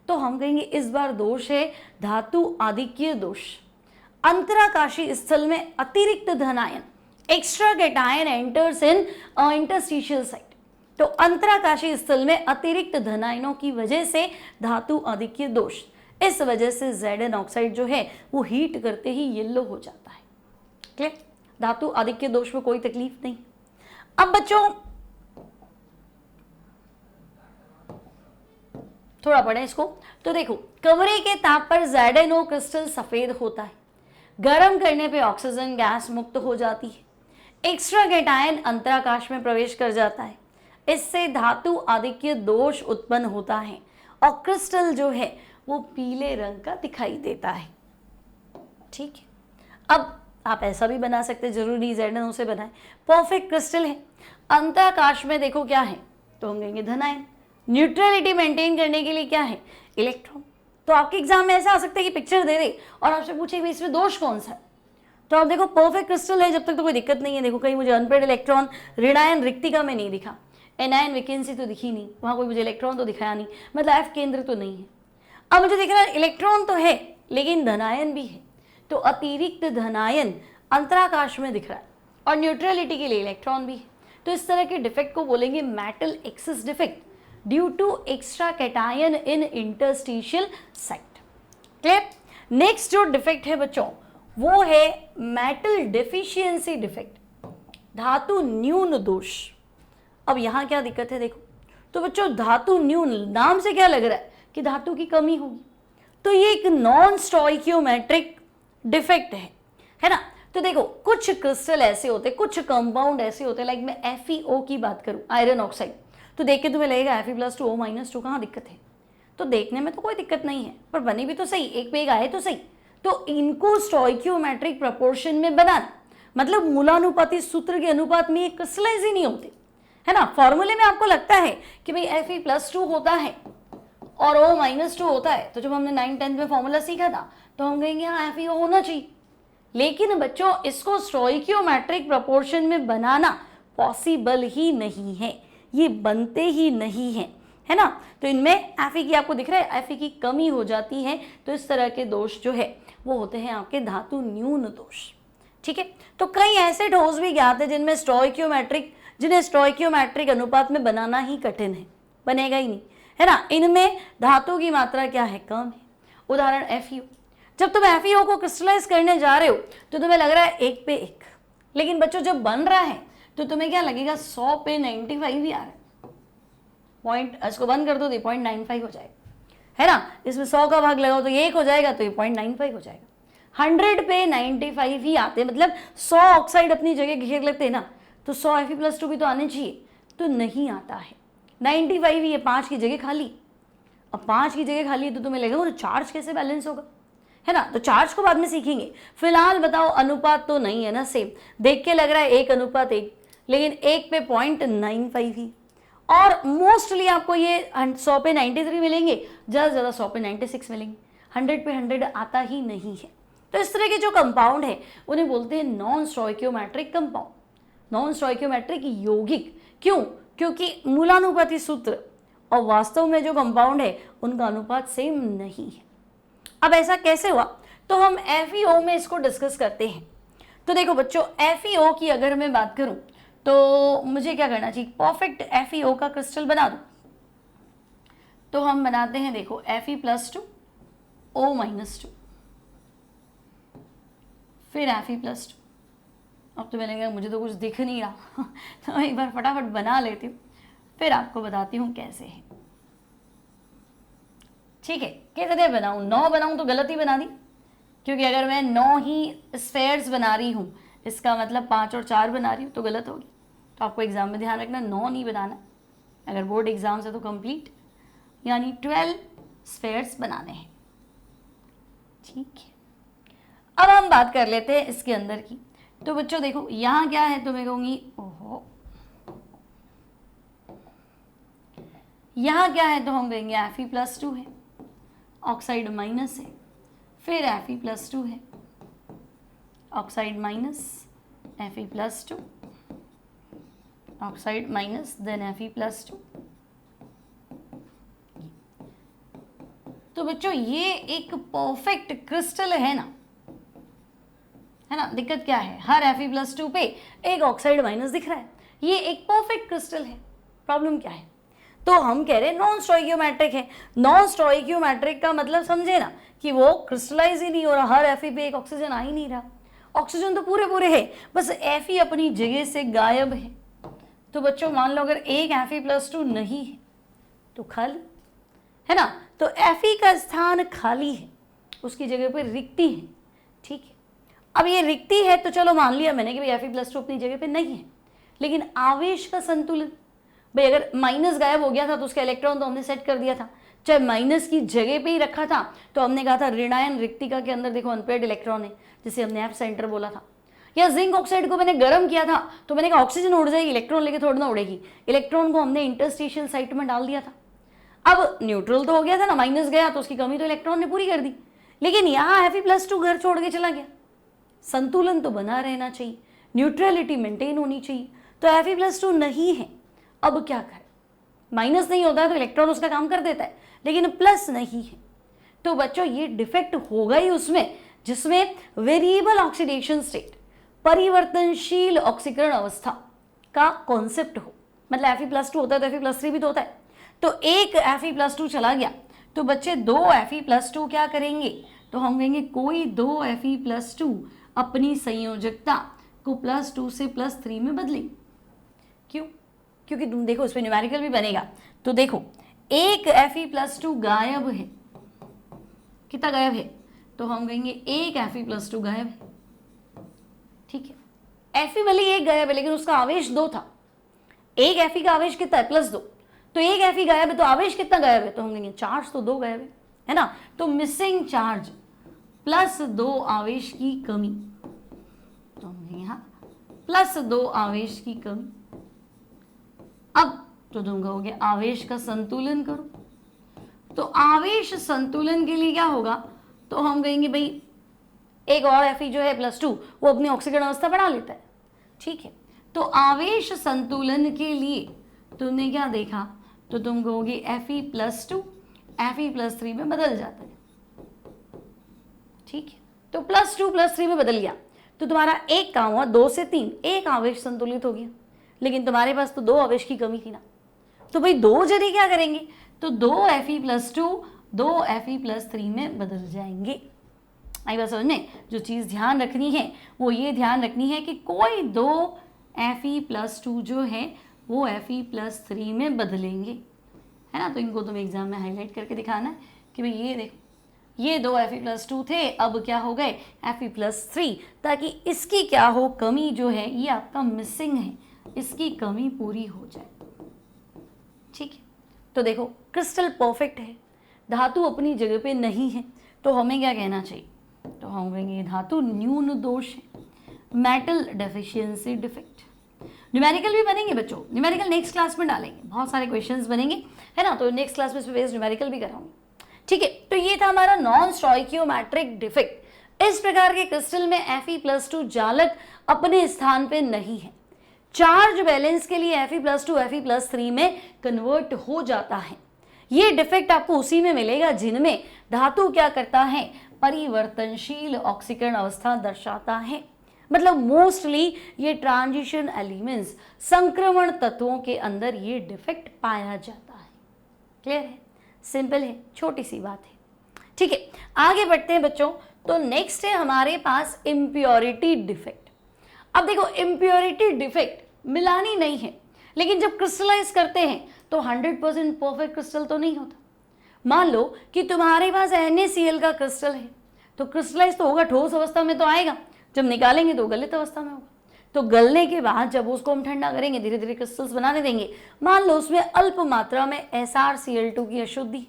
तो हम कहेंगे इस बार दोष है धातु आधिक्य दोष। अंतराकाशीय स्थल में अतिरिक्त धनायन, extra cation enters in interstitial site, तो अंतराकाशीय स्थल में अतिरिक्त धनायनों की वजह से धातु आधिक्य दोष, इस वजह से Zn ऑक्साइड जो है वो हीट करते ही येलो हो जाता है, क्लियर। धातु आधिक्य दोष में कोई तकलीफ नहीं। अब बच्चों थोड़ा पढ़े इसको, तो देखो कमरे के ताप पर ZnO क्रिस्टल सफेद होता है, गर्म करने पे ऑक्सीजन गैस मुक्त हो जाती है, एक्स्ट्रा कैटायन अंतराकाश में प्रवेश कर जाता है, इससे धातु आधिक्य दोष उत्पन्न होता है और क्रिस्टल जो है वो पीले रंग का दिखाई देता है। ठीक है, अब आप ऐसा भी बना सकते हैं, जरूरी नहीं ZnO से बनाए। परफेक्ट क्रिस्टल है, अंतराकाश में देखो क्या है, तो हम कहेंगे धनायन। न्यूट्रलिटी मेंटेन करने के लिए क्या है, इलेक्ट्रॉन। तो आपके एग्जाम में ऐसा आ सकता है कि पिक्चर दे दे और आपसे पूछे भाई इसमें दोष कौन सा है, तो आप देखो परफेक्ट क्रिस्टल है, जब तक तो कोई दिक्कत नहीं है। देखो कहीं मुझे अनपेड इलेक्ट्रॉन ऋणायन रिक्तिका में नहीं दिखा, एनायन वैकेंसी तो दिखी नहीं, वहाँ कोई मुझे इलेक्ट्रॉन तो दिखाया नहीं, मतलब एफ केंद्र तो नहीं है। अब मुझे दिख रहा है इलेक्ट्रॉन तो है लेकिन धनायन भी है, तो अतिरिक्त धनायन अंतराकाश में दिख रहा है और न्यूट्रलिटी के लिए इलेक्ट्रॉन भी है। तो इस तरह के डिफेक्ट को बोलेंगे metal excess defect due to extra cation in interstitial site. Clear. Next जो डिफेक्ट है बच्चों वो है मेटल डेफिशिएंसी डिफेक्ट, धातु न्यून दोष। अब यहाँ क्या दिक्कत है देखो, तो बच्चों धातु न्यून, नाम से क्या लग रहा है कि धातु की कमी होगी, तो ये एक नॉन स्टोइकियोमेट्रिक डिफेक्ट है ना। तो देखो कुछ क्रिस्टल ऐसे होते, कुछ कंपाउंड ऐसे होते, लाइक मैं FeO की बात करूं, आयरन ऑक्साइड, तो देख के तुम्हें लगेगा Fe+2O-2 कहाँ दिक्कत है, तो देखने में तो कोई दिक्कत नहीं है, पर बने भी तो सही, एक पे एक आए तो सही। तो इनको स्टोइकियोमेट्रिक प्रोपोर्शन में बनाना, मतलब मूलानुपाती सूत्र के अनुपात में ये क्रिस्टलाइज ही नहीं होते, है ना। फॉर्मूले में आपको लगता है कि भाई Fe+2 होता है और O-2 होता है, तो जब हमने 9th-10th में फॉर्मूला सीखा था तो हम कहेंगे हाँ FeO होना चाहिए, लेकिन बच्चों इसको स्टोइकियोमेट्रिक प्रोपोर्शन में बनाना पॉसिबल ही नहीं है, ये बनते ही नहीं है ना। तो इनमें Fe की आपको दिख रहा है Fe की कमी हो जाती है, तो इस तरह के दोष जो है वो होते हैं आपके धातु न्यून दोष। ठीक है, तो कई ऐसे ठोस भी ज्ञात है जिनमें जिन्हें स्टोइकियोमेट्रिक अनुपात में बनाना ही कठिन है, बनेगा ही नहीं, है ना। इनमें धातु की मात्रा क्या है, कम है। उदाहरण FeO, जब तुम FeO को क्रिस्टलाइज करने जा रहे हो तो तुम्हें लग रहा है 1 पे 1, लेकिन बच्चों जब बन रहा है तो तुम्हें क्या लगेगा 100 पे 95 ही आ रहा है, पॉइंट इसको बंद कर दो तो 0.95 हो जाएगा, है ना। इसमें 100 का भाग लगाओ तो ये 1 हो जाएगा, तो ये 0.95 हो जाएगा। 100 पे 95 ही आते, मतलब 100 ऑक्साइड अपनी जगह घेर लेते हैं ना, तो 100 Fe+2 भी तो आने चाहिए, तो नहीं आता है। 95 ही है, 5 की जगह खाली। अब 5 की जगह खाली है तो तुम्हें लगेगा वो चार्ज कैसे बैलेंस होगा, है ना। तो चार्ज को बाद में सीखेंगे, फिलहाल बताओ अनुपात तो नहीं है ना सेम, देख के लग रहा है 1:1, लेकिन 1 पे 0.95 ही। और मोस्टली आपको ये 100 पे 93 मिलेंगे, ज़्यादा से ज़्यादा 100 पे 96 मिलेंगे, 100 पे 100 आता ही नहीं है। तो इस तरह के जो कंपाउंड है उन्हें बोलते हैं non stoichiometric compound, non stoichiometric यौगिक। क्यों? क्योंकि मूलानुपाती सूत्र और वास्तव में जो कंपाउंड है उनका अनुपात सेम नहीं है। अब ऐसा कैसे हुआ, तो हम FeO में इसको डिस्कस करते हैं। तो देखो बच्चों FeO की अगर मैं बात करूं तो मुझे क्या करना चाहिए, परफेक्ट FeO का क्रिस्टल बना दूं। तो हम बनाते हैं, देखो Fe+2 O-2, फिर Fe+2। अब तो मैंने कहा मुझे तो कुछ दिख नहीं रहा तो एक बार फटाफट बना लेती हूँ, फिर आपको बताती हूँ कैसे है। ठीक है, कितने बनाऊँ, 9 बनाऊँ तो गलत ही बना दी, क्योंकि अगर मैं 9 ही स्फेयर्स बना रही हूँ इसका मतलब 5 और 4 बना रही हूँ तो गलत होगी। तो आपको एग्जाम में ध्यान रखना 9 नहीं बनाना, अगर बोर्ड एग्जाम से तो कंप्लीट यानी 12 स्फेयर्स बनाने हैं। ठीक है, अब हम बात कर लेते हैं इसके अंदर की। तो बच्चों देखो यहाँ क्या है, तो मैं कहूँगी ओहो, यहाँ क्या है, तो हम कहेंगे Fe+2 है, ऑक्साइड माइनस है, फिर Fe+2 है, oxide minus, Fe+2, oxide minus, then Fe+2। तो बच्चों ये एक परफेक्ट क्रिस्टल है ना, है ना। दिक्कत क्या है, हर Fe+2 पे एक ऑक्साइड माइनस दिख रहा है, ये एक परफेक्ट क्रिस्टल है। प्रॉब्लम क्या है, तो हम कह रहे हैं नॉन स्टोइकियोमेट्रिक है। नॉन स्टोइकियोमेट्रिक का मतलब समझे ना कि वो क्रिस्टलाइज ही नहीं हो रहा, हर Fe पे एक ऑक्सीजन आ ही नहीं रहा, ऑक्सीजन तो पूरे पूरे है, बस Fe अपनी जगह से गायब है। तो बच्चों मान लो अगर एक Fe+2 नहीं है तो खाली, है ना। तो Fe का स्थान खाली है, उसकी जगह पर रिक्ति है। ठीक है, अब ये रिक्ति है तो चलो मान लिया मैंने कि भाई Fe+2 अपनी जगह पे नहीं है, लेकिन आवेश का संतुलन, भाई अगर माइनस गायब हो गया था तो उसका इलेक्ट्रॉन तो हमने सेट कर दिया था, चाहे माइनस की जगह पे ही रखा था तो हमने कहा था ऋणायन रिक्तिका के अंदर देखो अनपेयर्ड इलेक्ट्रॉन है, जिसे हमने एफ सेंटर बोला था। या जिंक ऑक्साइड को मैंने गर्म किया था तो मैंने कहा ऑक्सीजन उड़ जाएगी, इलेक्ट्रॉन लेके थोड़ी ना उड़ेगी, इलेक्ट्रॉन को हमने इंटरस्टेशियल साइट में डाल दिया था। अब न्यूट्रल तो हो गया था ना, माइनस गया तो उसकी कमी तो इलेक्ट्रॉन ने पूरी कर दी, लेकिन यहाँ Fe+2 घर छोड़ के चला गया। संतुलन तो बना रहना चाहिए, न्यूट्रलिटी मेंटेन होनी चाहिए, तो Fe+2 नहीं है। अब क्या करें, माइनस नहीं होता है तो इलेक्ट्रॉन उसका काम कर देता है, लेकिन प्लस नहीं है। तो बच्चों ये डिफेक्ट होगा ही उसमें जिसमें वेरिएबल ऑक्सीडेशन स्टेट, परिवर्तनशील ऑक्सीकरण अवस्था का कॉन्सेप्ट हो। मतलब Fe+2 होता है तो Fe+3 भी तो होता है। तो एक Fe+2 चला गया तो बच्चे दो Fe+2 क्या करेंगे, तो हम कहेंगे कोई दो Fe+2 अपनी संयोजकता को +2 से +3 में बदलेंगे। क्यों? क्योंकि तुम देखो इसमें न्यूमेरिकल भी बनेगा। तो देखो एक Fe+2 गायब है, कितना गायब है, तो हम कहेंगे एक Fe+2 गायब है। ठीक है, Fe भले एक गायब है लेकिन उसका आवेश 2 था। एक Fe का आवेश कितना है, +2, तो एक Fe गायब है तो आवेश कितना गायब है, तो हम कहेंगे चार्ज तो 2 गायब है ना। तो मिसिंग चार्ज +2 आवेश की कमी, तो हम यहाँ +2 आवेश की कमी। अब तो तुम कहोगे आवेश का संतुलन करो, तो आवेश संतुलन के लिए क्या होगा, तो हम कहेंगे भाई एक और Fe जो है +2 वो अपनी ऑक्सीकरण अवस्था बढ़ा लेता है। ठीक है, तो आवेश संतुलन के लिए तुमने क्या देखा, तो तुम कहोगे Fe+2 Fe+3 में बदल जाता है। ठीक है, तो +2 +3 में बदल गया तो तुम्हारा एक काम हुआ, 2 से 3 एक आवेश संतुलित हो गया, लेकिन तुम्हारे पास तो 2 आवेश की कमी थी ना। तो भाई 2 जने क्या करेंगे, तो 2 Fe+2 2 Fe+3 में बदल जाएंगे। आई बात समझ में? जो चीज़ ध्यान रखनी है वो ये ध्यान रखनी है कि कोई 2 Fe+2 जो है वो Fe+3 में बदलेंगे, है ना। तो इनको तुम्हें एग्जाम में हाईलाइट करके दिखाना है कि भाई ये देखो ये 2 Fe+2 थे, अब क्या हो गए Fe+3, ताकि इसकी क्या हो, कमी जो है ये आपका मिसिंग है, इसकी कमी पूरी हो जाए। ठीक है, तो देखो क्रिस्टल परफेक्ट है, धातु अपनी जगह पे नहीं है, तो हमें क्या कहना चाहिए, तो हम कहेंगे धातु न्यून दोष है, मेटल डेफिशिएंसी डिफेक्ट। न्यूमेरिकल भी बनेंगे बच्चों, न्यूमेरिकल नेक्स्ट क्लास में डालेंगे, बहुत सारे क्वेश्चंस बनेंगे, है ना। तो नेक्स्ट क्लास में इस पे बेस्ड न्यूमेरिकल भी कराऊंगी। ठीक है, तो ये था हमारा नॉन स्टोइकियोमेट्रिक डिफेक्ट। इस प्रकार के क्रिस्टल में Fe+2 जालक अपने स्थान पे नहीं है, चार्ज बैलेंस के लिए Fe+2 Fe+3 में कन्वर्ट हो जाता है। ये डिफेक्ट आपको उसी में मिलेगा जिनमें धातु क्या करता है, परिवर्तनशील ऑक्सीकरण अवस्था दर्शाता है। मतलब मोस्टली ये ट्रांजिशन एलिमेंट्स, संक्रमण तत्वों के अंदर ये डिफेक्ट पाया जाता है। क्लियर है, सिंपल है, छोटी सी बात है। ठीक है, आगे बढ़ते हैं बच्चों। तो नेक्स्ट है हमारे पास इम्प्योरिटी डिफेक्ट। अब देखो इम्प्योरिटी डिफेक्ट मिलानी नहीं है, लेकिन जब क्रिस्टलाइज करते हैं तो 100% परफेक्ट क्रिस्टल तो नहीं होता। मान लो कि तुम्हारे पास NaCl का क्रिस्टल है, तो क्रिस्टलाइज तो होगा, ठोस अवस्था में तो आएगा, जब निकालेंगे तो गलित अवस्था में होगा। तो गलने के बाद जब उसको हम ठंडा करेंगे, धीरे धीरे क्रिस्टल्स बनाने देंगे, मान लो उसमें अल्प मात्रा में SrCl2 की अशुद्धि।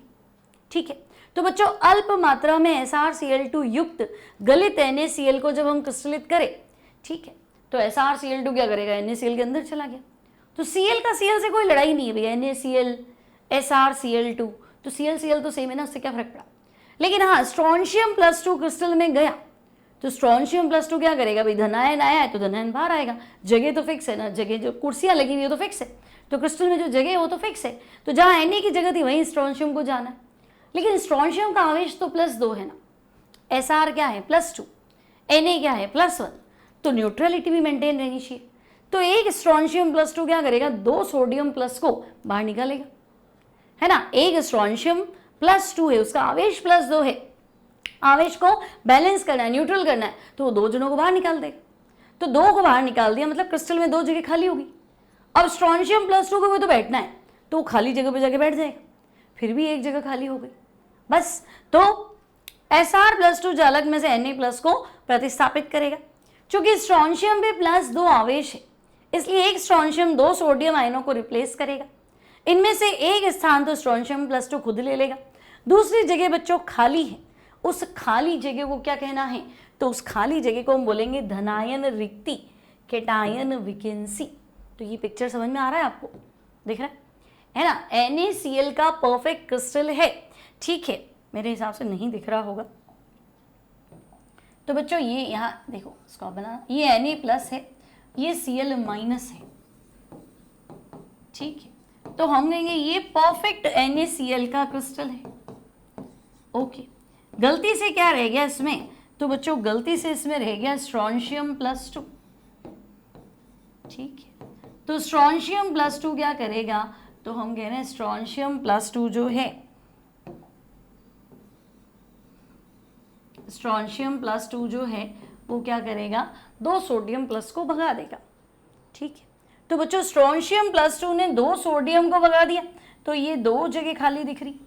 ठीक है, तो बच्चों अल्प मात्रा में SrCl2 युक्त गलित NaCl को जब हम क्रिस्टलित करें, ठीक है, तो SrCl2 क्या करेगा, NaCl के अंदर चला गया। तो Cl का Cl से कोई लड़ाई नहीं है भैया, NaCl SrCl2, तो Cl तो सेम है ना, उससे क्या फर्क पड़ा। लेकिन हाँ स्ट्रोंशियम +2 क्रिस्टल में गया तो स्ट्रोंशियम +2 क्या करेगा भाई, धनायन आया है तो धनायन बाहर आएगा, जगह तो फिक्स है ना, जगह जो कुर्सियां लगी हुई है तो फिक्स है, तो क्रिस्टल में जो जगह है वो तो फिक्स है, तो जहाँ Na की जगह थी वहीं स्ट्रोंशियम को जाना है। लेकिन स्ट्रोंशियम का आवेश तो +2 है ना, Sr क्या है +2, Na क्या है +1, तो न्यूट्रलिटी भी मेंटेन रहनी चाहिए। तो एक स्ट्रोंशियम +2 क्या करेगा, 2 सोडियम प्लस को बाहर निकालेगा, है ना। एक स्ट्रोंशियम +2 है, उसका आवेश +2 है, आवेश को बैलेंस करना है, न्यूट्रल करना है, तो वो 2 जनों को बाहर निकाल देगा। तो 2 को बाहर निकाल दिया मतलब क्रिस्टल में 2 जगह खाली होगी। अब स्ट्रोंशियम +2 को भी तो बैठना है, तो वो खाली जगह पे जाके बैठ जाएगा, फिर भी एक जगह खाली हो गई बस। तो Sr+2 जालक में से Na+ को प्रतिस्थापित करेगा। चूंकि स्ट्रोंशियम पे +2 आवेश है, इसलिए एक स्ट्रोंशियम 2 सोडियम आयनों को रिप्लेस करेगा। इनमें से एक स्थान तो स्ट्रोंशियम +2 खुद ले लेगा, दूसरी जगह बच्चों खाली है, उस खाली जगह को क्या कहना है, तो उस खाली जगह को हम बोलेंगे धनायन रिक्ति, केटायन वैकेंसी। तो ये पिक्चर समझ में आ रहा है आपको, दिख रहा है ना? NaCl का परफेक्ट क्रिस्टल है, ठीक है, मेरे हिसाब से नहीं दिख रहा होगा। तो बच्चों ये यहाँ देखो, इसको बनाना, ये Na+ है, ये Cl- है, ठीक है। तो हम कहेंगे ये परफेक्ट NaCl का क्रिस्टल है। ओके, गलती से क्या रह गया इसमें, तो बच्चों गलती से इसमें रह गया स्ट्रोंशियम +2, ठीक है। तो स्ट्रोंशियम +2 क्या करेगा, तो हम कह रहे हैं स्ट्रोंशियम +2 जो है, स्ट्रोंशियम +2 जो है वो क्या करेगा, 2 सोडियम प्लस को भगा देगा, ठीक है। तो बच्चों स्ट्रोंशियम +2 ने 2 सोडियम को भगा दिया, तो ये 2 जगह खाली दिख रही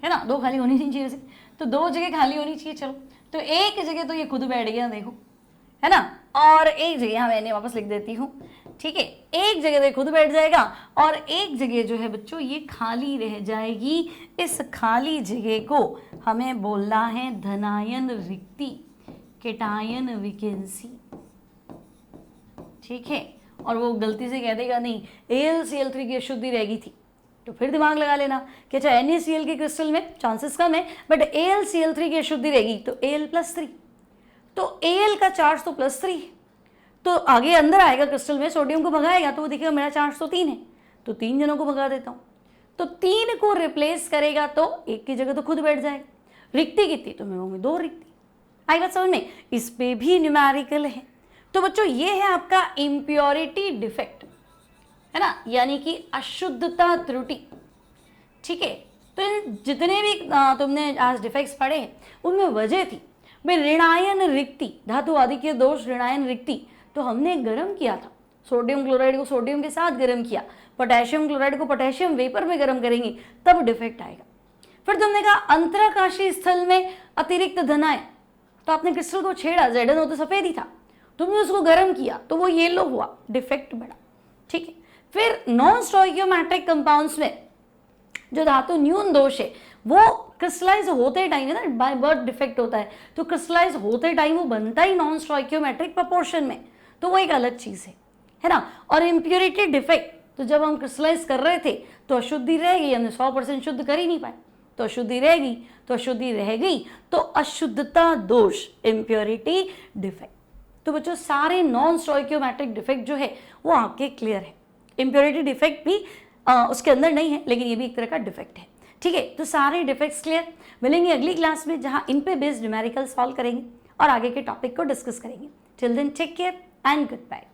है ना, 2 खाली होनी नहीं चाहिए वैसे, तो 2 जगह खाली होनी चाहिए। चलो, तो एक जगह तो ये खुद बैठ गया, देखो, है ना, और एक जगह मैंने वापस लिख देती हूँ, ठीक है, एक जगह तो खुद बैठ जाएगा और एक जगह जो है बच्चों ये खाली रह जाएगी। इस खाली जगह को हमें बोलना है धनायन रिक्ति, केटायन वैकेंसी, ठीक है। और वो गलती से कह देगा नहीं AlCl3 की अशुद्धि रह गई थी, तो फिर दिमाग लगा लेना कि अच्छा NaCl के क्रिस्टल में चांसेस कम है, बट AlCl3 की अशुद्धि रहेगी तो Al+3, तो Al का चार्ज तो +3 है, तो आगे अंदर आएगा क्रिस्टल में, सोडियम को भगाएगा तो वो देखिएगा मेरा चार्ज तो 3 है, तो 3 जनों को भगा देता हूँ, तो 3 को रिप्लेस करेगा तो एक की जगह तो खुद बैठ जाएगा। रिक्ति कितनी, तो मैं होंगी 2 रिक्ति। आई बात समझ में? इस पे भी न्यूमेरिकल है। तो बच्चों ये है आपका इम्प्योरिटी डिफेक्ट, है ना, यानी कि अशुद्धता त्रुटि, ठीक है। तो इन जितने भी तुमने आज डिफेक्ट्स पढ़े उनमें वजह थी भाई ऋणायन रिक्ति, धातु आदि के दोष, ऋणायन रिक्ति, तो हमने गर्म किया था, सोडियम क्लोराइड को सोडियम के साथ गर्म किया, पोटेशियम क्लोराइड को पोटेशियम वेपर में गर्म करेंगे तब डिफेक्ट आएगा। फिर तुमने कहा अंतराकाशीय स्थल में अतिरिक्त धनायन, तो आपने क्रिस्टल को छेड़ा, Zn हो तो सफेद ही था, तुमने उसको गर्म किया तो वो येलो हुआ, डिफेक्ट बढ़ा, ठीक है। फिर नॉन स्टोइकियोमेट्रिक कंपाउंड्स में जो धातु न्यून दोष है वो क्रिस्टलाइज होते टाइम, है ना, बाय बर्थ डिफेक्ट होता है, तो क्रिस्टलाइज होते टाइम वो बनता ही नॉन स्टोइकियोमेट्रिक प्रोपोर्शन में, तो वो एक अलग चीज है ना। और इम्प्योरिटी डिफेक्ट, तो जब हम क्रिस्टलाइज कर रहे थे तो अशुद्धि रह गई, हमने 100% शुद्ध कर ही नहीं पाए, तो अशुद्धि रह गई, तो अशुद्धि रह गई तो अशुद्धता दोष, इम्प्योरिटी डिफेक्ट। तो बच्चों सारे नॉन स्टोइकियोमेट्रिक डिफेक्ट जो है वो आपके क्लियर है। इम्प्योरिटी डिफेक्ट भी उसके अंदर नहीं है, लेकिन ये भी एक तरह का डिफेक्ट है, ठीक है। तो सारे डिफेक्ट्स क्लियर। मिलेंगे अगली क्लास में जहां इन पे बेस्ड न्यूमेरिकल सॉल्व करेंगे और आगे के टॉपिक को डिस्कस करेंगे। Till then take care and good bye.